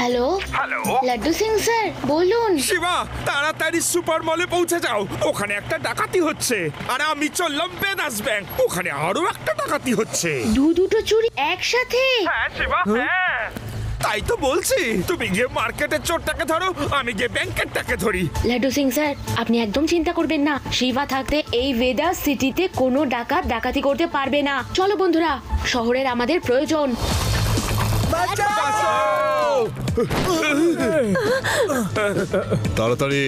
Hello hello Laddu Singh sir বলুন। শিবা, তাড়াতাড়ি super মলে পৌঁছে যাও। ওখানে একটা ডাকাতি হচ্ছে। আর আমি চললাম বেদাস ব্যাংক, ওখানে আরো একটা ডাকাতি হচ্ছে। দুটো চুরি একসাথে? হ্যাঁ শিবা, হ্যাঁ তাই তো বলছি। তুমি গিয়ে মার্কেটের চোরটাকে ধরো, আমি গিয়ে ব্যাংকেরটাকে ধরি। লাড্ডু সিং স্যার আপনি একদম চিন্তা করবেন না, শিবা থাকতে এই ভেদাস সিটিতে কোনো ডাকাত ডাকাতি করতে পারবে না। চলো বন্ধুরা, শহরের আমাদের প্রয়োজন। তাড়াতাড়ি।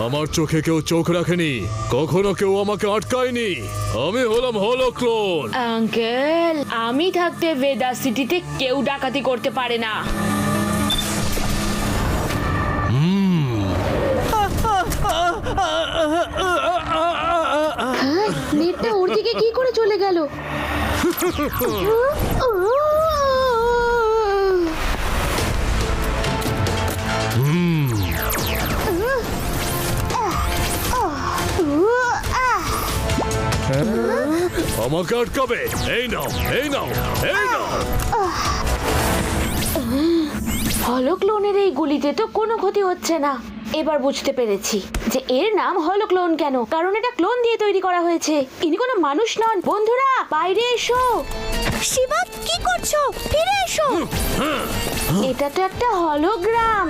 আমার চোখে কেউ চোখ রাখেনি, কখনো কেউ আমাকে আটকায়নি। আমি হলাম হলোক্লোন। আঙ্কেল, আমি থাকতে ভেদাস সিটিতে কেউ ডাকাতি করতে পারে না। নেটটা ওর দিকে কি করে চলে গেল? আমাকে আটকাবে? এই নাও, এই নাও, এই নাও। হলোক্লোনের এই গুলিতে তো কোনো ক্ষতি হচ্ছে না। এবার বুঝতে পেরেছি যে এর নাম হলোক্লোন কেন, কারণ এটা ক্লোন দিয়ে তৈরি করা হয়েছে। ইনি কোনো মানুষ নন। বন্ধুরা বাইরে এসো। শিবা, কি করছো? ফিরে এসো। এটা তো একটা হলোগ্রাম।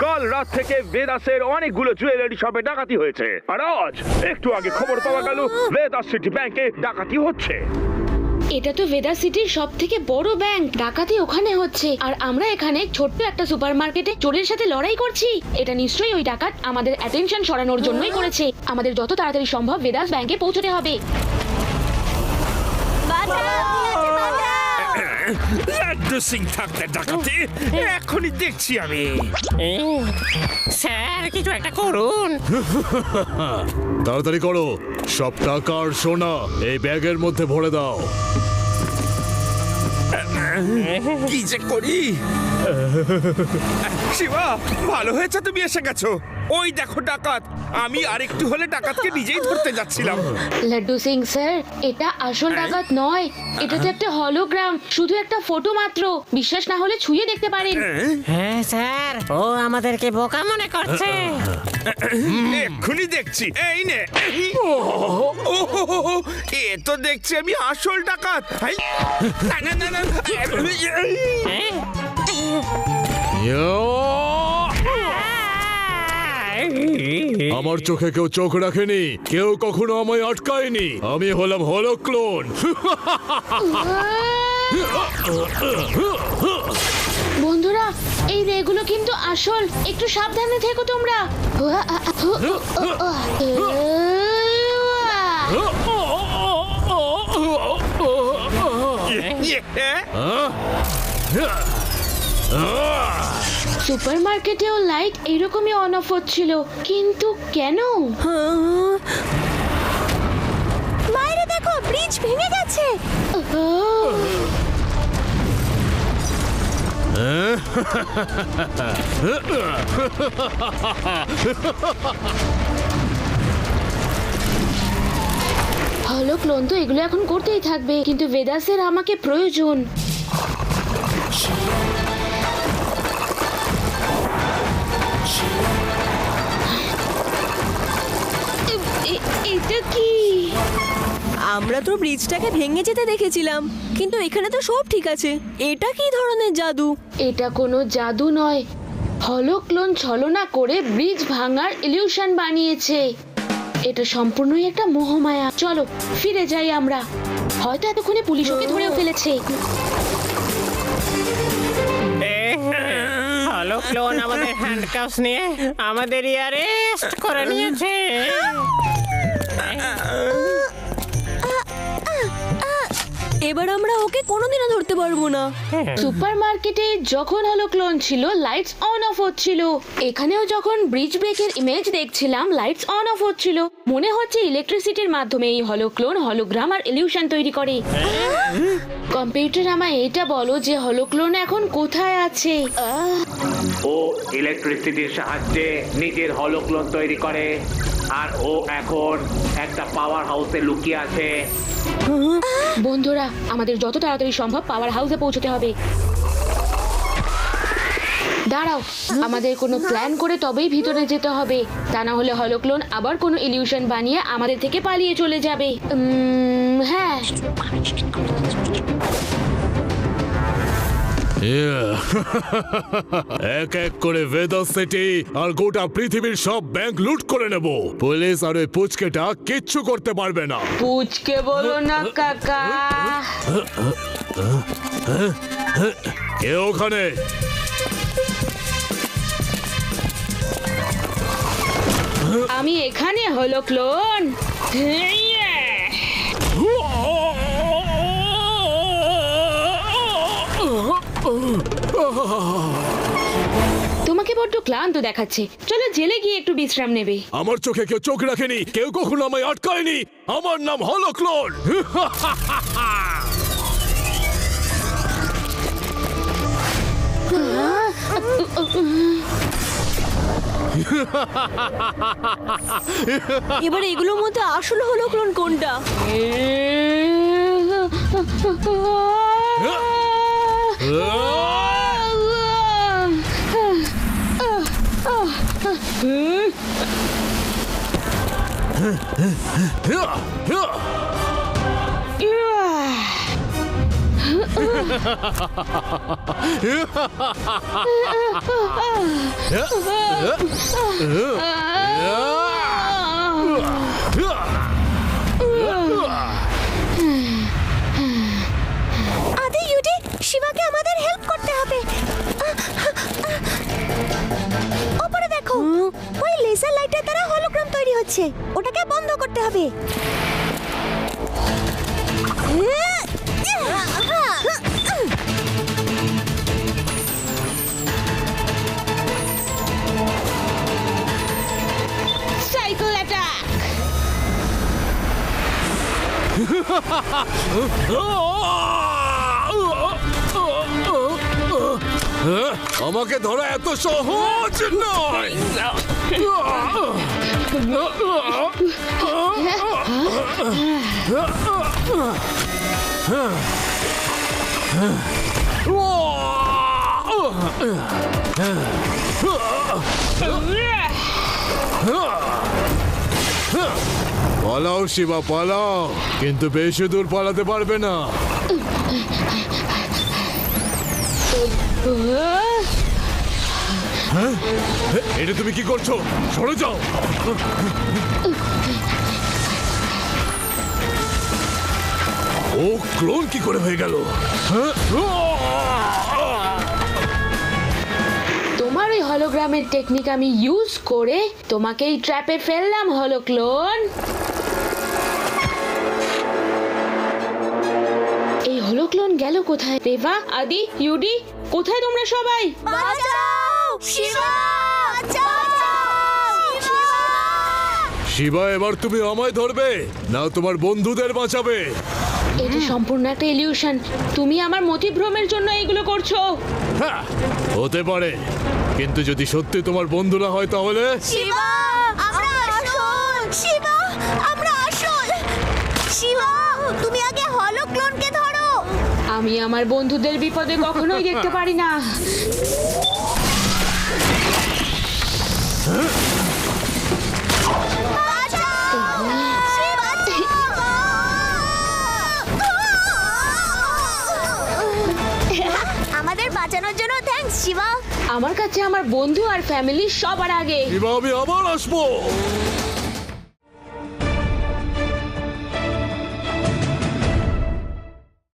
কাল রাত থেকে বেদাসের অনেকগুলো জুয়েলারি শপে ডাকাতি হয়েছে। আর আজ একটু আগে খবর পাওয়া গেল বেদাস সিটি ব্যাংকে ডাকাতি হচ্ছে। এটা তো ভেদাস সিটির সব থেকে বড় ব্যাংক, ডাকাতি ওখানে হচ্ছে আর আমরা এখানে ছোট্ট একটা সুপারমার্কেটে চোরের সাথে লড়াই করছি। এটা নিশ্চয়ই ওই ডাকাত আমাদের অ্যাটেনশন সরানোর জন্যই করেছে। আমাদের যত তাড়াতাড়ি সম্ভব ভেদাস ব্যাংকে পৌঁছতে হবে। লাড্ডু সিং থাকতে ডাকাতি এখনই দেখছি আমি। স্যার কিছু একটা করুন। তাড়াতাড়ি করো, সব টাকা আর সোনা এই ব্যাগের মধ্যে ভরে দাও। কি যে করি। শিবা, ভালো হয়েছে তুমি এসে গেছো। ওই দেখো ডাকাত। আমি আরেকটু হলে ডাকাতকে নিজেই ধরতে যাচ্ছিলাম। লাড্ডু সিং স্যার, এটা আসল ডাকাত নয়, এটা তো একটা হলোগ্রাম, শুধু একটা ফটো মাত্র। বিশ্বাস না হলে ছুঁয়ে দেখতে পারেন। হ্যাঁ স্যার, ও আমাদেরকে বোকা মনে করছে। এক্ষুনি দেখছি। এই নে। ও এ তো দেখছি আমি আসল ডাকাত। হাই, না না না না। আমার চোখে কেউ চোখ রাখেনি, কেউ কখনো আমায় আটকায়নি। আমি হলাম হলোক্লোন। বন্ধুরা, এই রেগুলো কিন্তু আসল, একটু সাবধানে থেকো তোমরা। সুপারমার্কেটেও লাইট এরকমই অন অফ হচ্ছিল, কিন্তু কেন? বাইরে দেখো, ব্রিজ ভেঙে গেছে। হলোক্লোন তো এগুলো এখন করতেই থাকবে, কিন্তু ভেদাসের আমাকে প্রয়োজন। এটা কি? আমরা তো ব্রিজটাকে ভেঙে যেতে দেখেছিলাম, কিন্তু এখানে তো সব ঠিক আছে। এটা কি ধরনের জাদু? এটা কোনো জাদু নয়, হলোক্লোন ছলনা করে ব্রিজ ভাঙার ইলিউশন বানিয়েছে। এটা সম্পূর্ণই একটা মোহমায়া। চলো ফিরে যাই আমরা, হয়তো এতক্ষণে পুলিশ ওকে ধরেও ফেলেছে। হলোক্লোন আমাদের হ্যান্ডকাফস নিয়ে আমাদের অ্যারেস্ট করে নিয়েছে। এবার আমরা ওকে কোনোদিনও ধরতে পারবো না। সুপার মার্কেটে যখন হলো ক্লোন ছিল লাইটস অন অফ হচ্ছিল, এখানেও যখন ব্রিজ ব্রেকের ইমেজ দেখছিলাম লাইটস অন অফ হচ্ছিল। মনে হচ্ছে ইলেকট্রিসিটির মাধ্যমে এই হলো ক্লোন হলোগ্রাম আর ইলিউশন তৈরি করে। কম্পিউটার আমায় এটা বলো যে হলো ক্লোন এখন কোথায় আছে। ও ইলেকট্রিসিটির সাহায্যে নিজের হলোক্লোন তৈরি করে আর ও এখন একটা পাওয়ার হাউসে লুকিয়ে আছে। বন্ধুরা আমাদের যত তাড়াতাড়ি সম্ভব পাওয়ার হাউসে পৌঁছতে হবে। দাঁড়াও, আমাদের কোনো প্ল্যান করে তবেই ভিতরে যেতে হবে, তা না হলে হলোক্লোন আবার কোনো ইলিউশন বানিয়ে আমাদের থেকে পালিয়ে চলে যাবে। হ্যাঁ, এক এক করে ভেদার সিটি আর গোটা পৃথিবীর সব ব্যাংক লুট করে নেব। পুলিশ আর ওই পুচকেটা কিচ্ছু করতে পারবে না। পুচকে বলো না কাকা। কে ওখানে? আমি এখানে হলো ক্লোন। তোমাকে বড্ড ক্লান্ত দেখাচ্ছে, চলো জেলে গিয়ে একটু বিশ্রাম নেবে। আমার চোখে কেউ চোখ রাখেনি, কেউ কখনো আমায় আটকায়নি। আমার নাম হলো ক্লোন। এবার এগুলোর মধ্যে আসল হলো ক্লোন কোনটা? আদি ইউডি, শিবাকে আমাদের হেল্প করতে হবে। ওপরে দেখো, ওই লেজার লাইটের দ্বারা হলোগ্রাম তৈরি হচ্ছে, ওটাকে বন্ধ করতে হবে। Cycle attack. আমাকে ধরা এত সহজ নয়। পালাও শিবা পালাও, কিন্তু বেশি দূর পালাতে পারবে না। হ্যাঁ? এটা তুমি কি করছো? সরে যাও। ও ক্লোন কি করে হয়ে গেল? তোমার ওই হলোগ্রামের টেকনিক আমি ইউজ করে তোমাকে এই ট্র্যাপে ফেললাম হলো ক্লোন। এই হলো ক্লোন গেল কোথায়? রেভা, আদি, ইউডি, কোথায় তোমরা সবাই? বাঁচাও শিবা, বাঁচাও শিবা। শিবা, এবার তুমি আমায় ধরবে না তোমার বন্ধুদের বাঁচাবে? এটা সম্পূর্ণ একটা ইলিউশন। তুমি আমার মতিভ্রমের জন্য এইগুলো করছো। হ্যাঁ, হতে পারে, কিন্তু যদি সত্যি তোমার বন্ধুরা হয় তাহলে? শিবা, আমরা আসল। শিবা, আমরা আসল। শিবা, তুমি আগে হলো ক্লোনকে ধরো। আমি আমার বন্ধুদের বিপদে কখনোই দেখতে পারি না। আমাদের বাঁচানোর জন্য থ্যাঙ্কস শিবা। আমার কাছে আমার বন্ধু আর ফ্যামিলি সবার আগে। শিবা, আমি আবার আসবো।